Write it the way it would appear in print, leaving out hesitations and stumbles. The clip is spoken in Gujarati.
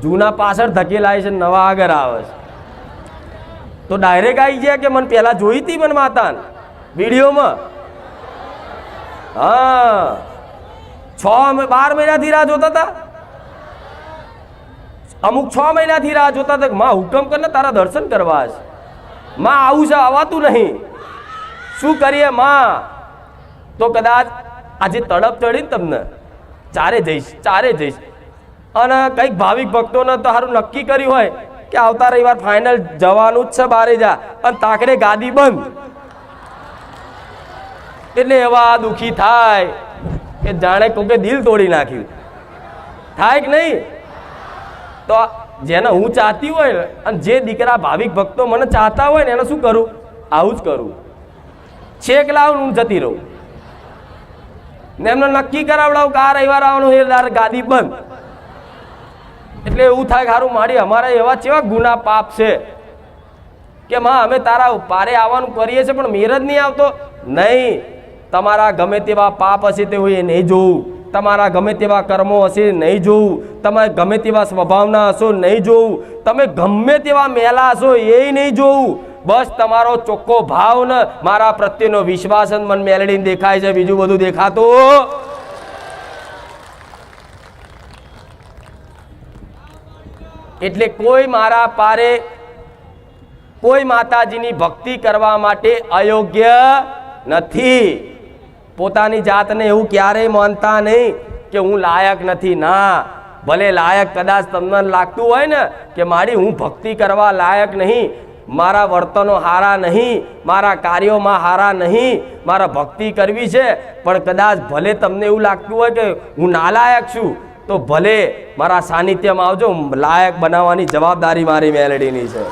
જૂના પાછળ ધકેલાય છે, નવા આગળ આવે છે. તો ડાયરેક્ટ આવી ગયા કે મને પહેલા જોઈ હતી મને માતાને વિડીયોમાં. હા 12 મહિનાથી રાહ જોતા હતા. અમુક 6 મહિનાથી રાહ જોતા હતા કે માં હુકમ કર ને તારા દર્શન કરવા છે. માં આવું છે, આવાતું નહીં, શું કરીએ માં? તો કદાચ આજે તડપ ચડી ને તમને ચારે જઈશ. અને કંઈક ભાવિક ભક્તોને તો સારું નક્કી કર્યું હોય કે આવતા રવિવાર ફાઇનલ જવાનું જ છે બારે જા, અને તાકડે ગાદી બંધ. એટલે એવા દુઃખી થાય કે જાણે કોકે દિલ તોડી નાખ્યું. થાય કે નહીં? તો જેને હું ચાહતી હોય અને જે દીકરા ભાવિક ભક્તો મને ચાહતા હોય ને એને શું કરું? આવું જ કરું. છેક લાવું હું જતી રહું ને એમને નક્કી કરાવડાવું કે આ રવિવાર આવવાનું એ ગાદી બંધ. એટલે એવું થાય કે સારું મારી અમારા એવા કેવા ગુના પાપ છે કે માં અમે તારા પારે આવવાનું કરીએ છીએ પણ મેર જ નહીં આવતો. નહીં, તમારા ગમે તેવા પાપ હશે તે હું એ નહીં જોઉં, તમારા ગમે તેવા કર્મો હશે નહીં જોઉં, તમે ગમે તેવા સ્વભાવના હશો નહીં જોઉં, તમે ગમે તેવા મેલા હશો એ નહીં જોઉં. બસ તમારો ચોખ્ખો ભાવ ને મારા પ્રત્યેનો વિશ્વાસ જ મન મેલડીને દેખાય છે, બીજું બધું દેખાતું. એટલે કોઈ મારા પારે કોઈ માતાજીની ભક્તિ કરવા માટે અયોગ્ય નથી. પોતાની જાતને એવું ક્યારેય માનતા નહીં કે હું લાયક નથી. ના, ભલે લાયક કદાચ તમને લાગતું હોય ને કે મારી હું ભક્તિ કરવા લાયક નહીં, મારા વર્તનો હારા નહીં, મારા કાર્યોમાં હારા નહીં, મારા ભક્તિ કરવી છે, પણ કદાચ ભલે તમને એવું લાગતું હોય કે હું નાલાયક છું, તો ભલે મારા સાનિધ્યમાં આવજો. લાયક બનાવવાની જવાબદારી મારી મેલડીની છે.